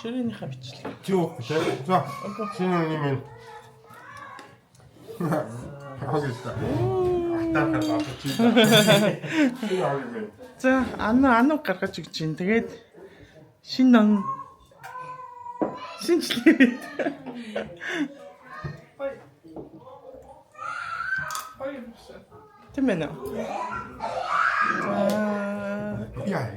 Ширээнийхээ бичлэг. Чүү. За. Шинэ юм. Хагиста. Ахтахад авчих. За ануу гаргаж өгч чинь. Тэгээд шинэ он шинжлээд. Тийм ээ. Яа.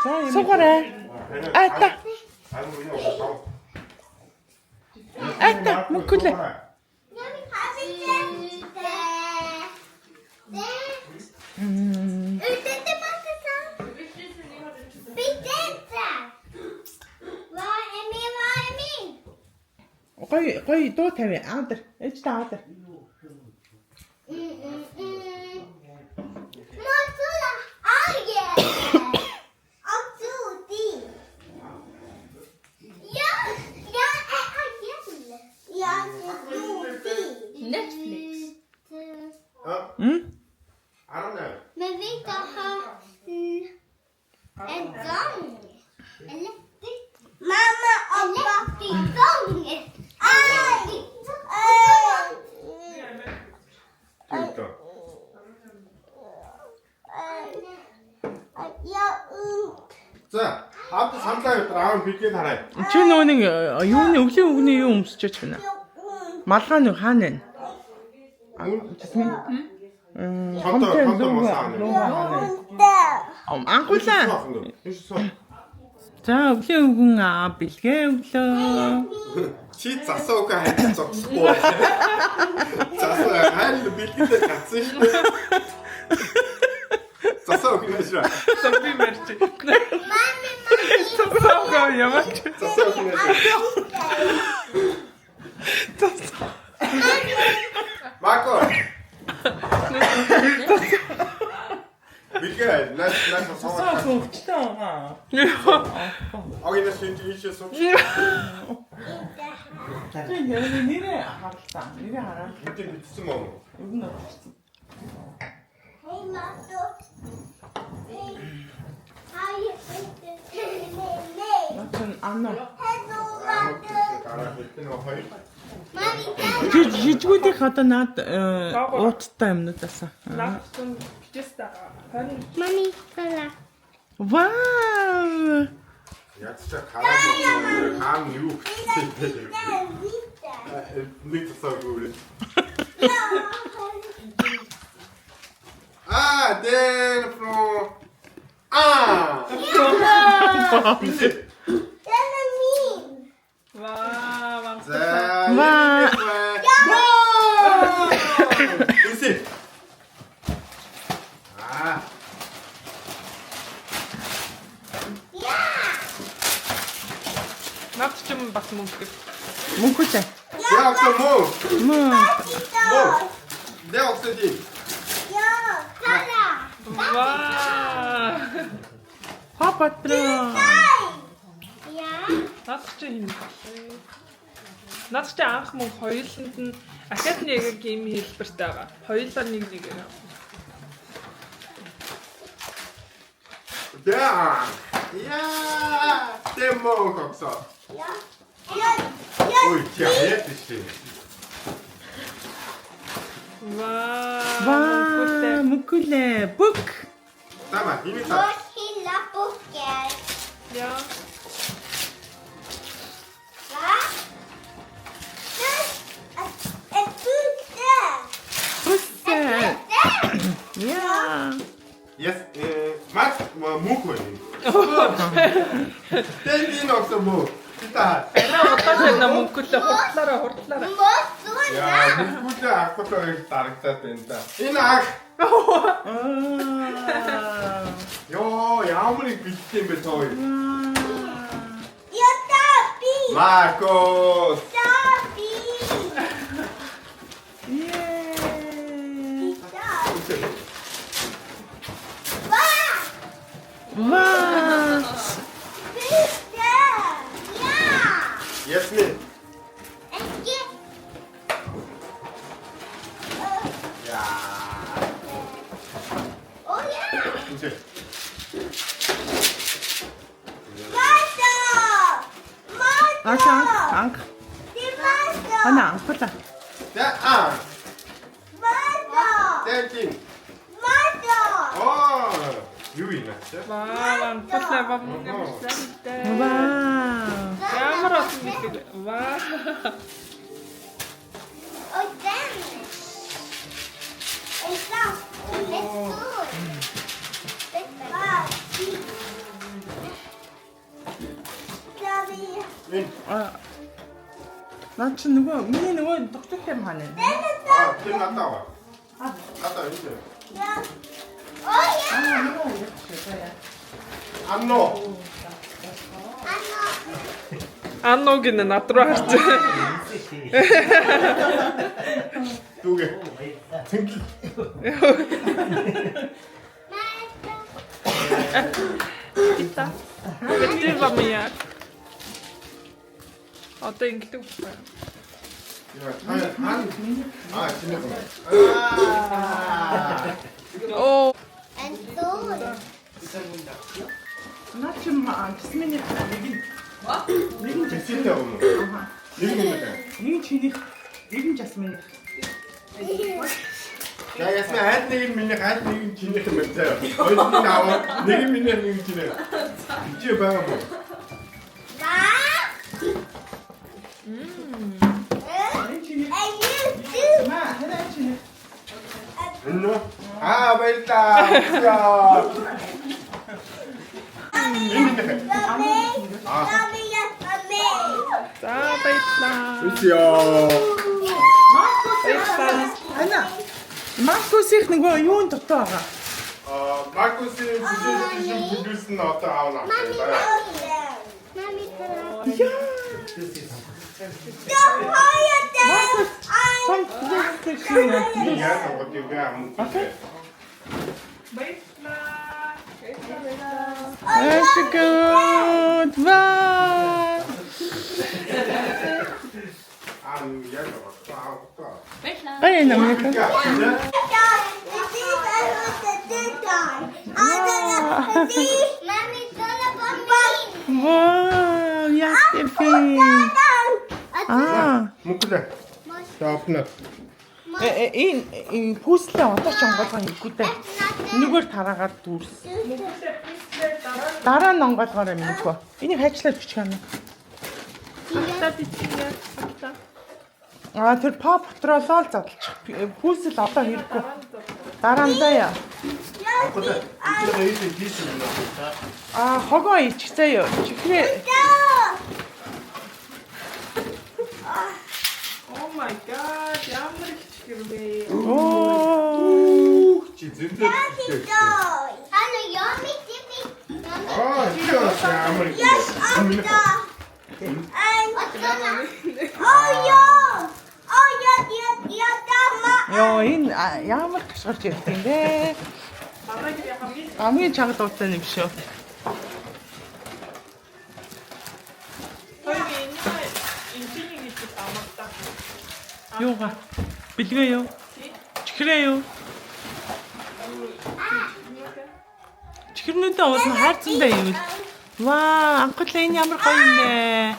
За суугаарай. Ата. Ата мөкөлөө. Гой дуу тавь аадар. Ээж та аадар. Netflix. I don't know. Men vi kan ha en gång. Eller? Mamma och pappa gång. Titta. За, авто саналаа өдөр аав бэлгээд хараа. Чи нөгөө нэг юуны өвлийн үгний юу өмсөж байна? Малгай нэг хаана вэ? Хонтой мосаа. Анхуулаа. За өвлийн үгэн бэлгээ өглөө. Чи засаа үг хайж зогсохгүй. Засаа хайр бэлгээдээ гацсан шүү дээ. Засаа үг нэ шүү. Сабби мерчи. Засаа ямаач. Засаа үг нэ шүү. Мако. Бэлгээ нас Засаа хөвчтэй байгаа. Агинас интеллигенс сууч. Тэр нэрээ харалтаа. Нэрээ хараад Энд битсэн мөн. өгнө өгсөн. Hej Matto. Натан анаа. Гараа хэлтэн хоёр. Жижигүүдийн одоо наад ууттай юмнуудаасаа. Наагчсан бичээстэй 20 Mami, kolla. Вау! Яг ч хаан юу нэг цааггүй. Дэн фро. Вау, Вау! Үси. наад ч юм бас мөнгө. Мөнхөтэй. Яг ч муу. Мөн. Дэ оксидин. Вау. Хапатра. Наад ч юм. Наад ч анх мөн хоёуланд нь Академийн гейм хэлбэртэй байгаа. Хоёулаа нэг. Дэ. Я. Демо коксо. Ой, тяет чи. Вау! Мөкөлөө. Бүк. Тама, хини та. Яа. Үсээ. Яа. Yes, мат муко ни. Дэн ин оксо мо. Та. Одоо на мөнгөлөө хурдлаараа. Яа, мукута акото тарагтаад байна та. Энэ ах. Ёо, ямар их бэлтсэн бэ тоо. Маркос. Вау! Ясмин. Oh yeah! 문제. 아까 안 하나 안 컸다. 자, 아, 땡킹. 유인 났죠? Вау, анхлаа бам гэмсэлтэй. 와. Ямар осон гэдэг. Вау. 아. 나 지금 миний нөгөө тогтох юм хаана. 아, 지금 갔다 와. 갔다 이제. 안 넣어. Аннуг нь над руу харж. 두 개. 등기. Гита. Гэдэг бам яа. Одоо ингэдэг байна. 아, 지냈어. Оо. 나 지금 гисмэний нэг нь 됐을 오늘. 이거 нэг чиний нэг нь жасмын. 야, 야스민 한 내긴 민네 한 내긴 지내서 맞아요. 어디 나와? 내긴 민네 내긴 지내. 이제 봐봐. 마 하나 чиний. 안녕. 아, 맛있다. 야. За баярлаа. 그렇지요. 하나. 마스코스их нөгөө юун дотор байгаа. 마르코스 부주스는 어떤 아우나? 선 부족해. 이해해서 어떻게 왜 아무 Баярлаа. Ашигт. Ва. 안 이해해서 또 아니 남니까? 와, jättefin. Ah. 먹자. 자, 앞나. Энэ пүүслээ одоо ч онгоолгоо нэггүйтэй. Энэгээр тараагаад дүүрс. Дараа нь онгоолгоорой минийхөө. Энийг хайчлаад бичих юм. Та бичгээ. Аа тэр пап патролоо л задлчих. Пүүсэл одоо хэрэггүй. Дараандаа яа. 이거 이제 뒤집는 거. Аа хогоо ичгцээё. Чихрээ. Oh my god. Ямар их чихэрвэ. Оо. 진짜. 아, 이거 아무리. Йоо энэ ямар гашгирч ирд юм бэ? Хамгийн чанга дуутай юм шүү. Юугаа? Бэлгээ юу? Чихрээ юу? Чихрнүүдээ уулна хайрцандаа юм. Ваа, анхлаа энэ ямар гоё юм бэ?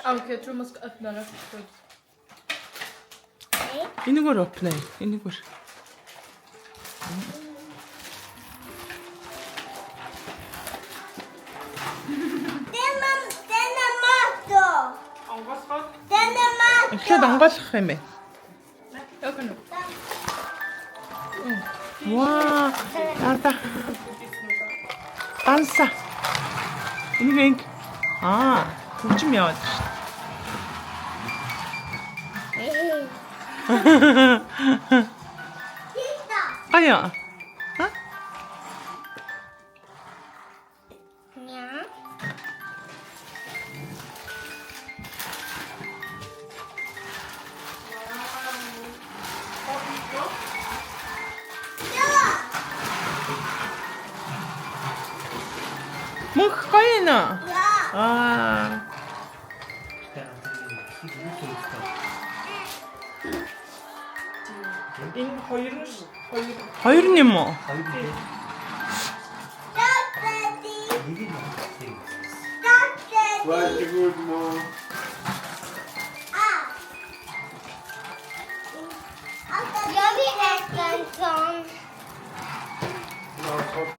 Okay, du musst öffnen. Энэгээр опнаа. Энэгээр. Эхлээд онгойлгох юм бэ? Öffnen. Ваа, яата. Анса. Энийг хөгжим яваад шүү. Аяа. Ха? Мөх гоё нэ. Аа. Энэ хоёр нь Хоёр нь юм уу? Stop, Daddy. Stop, Daddy. What a good mom. Ah. Jag vill äta en sån.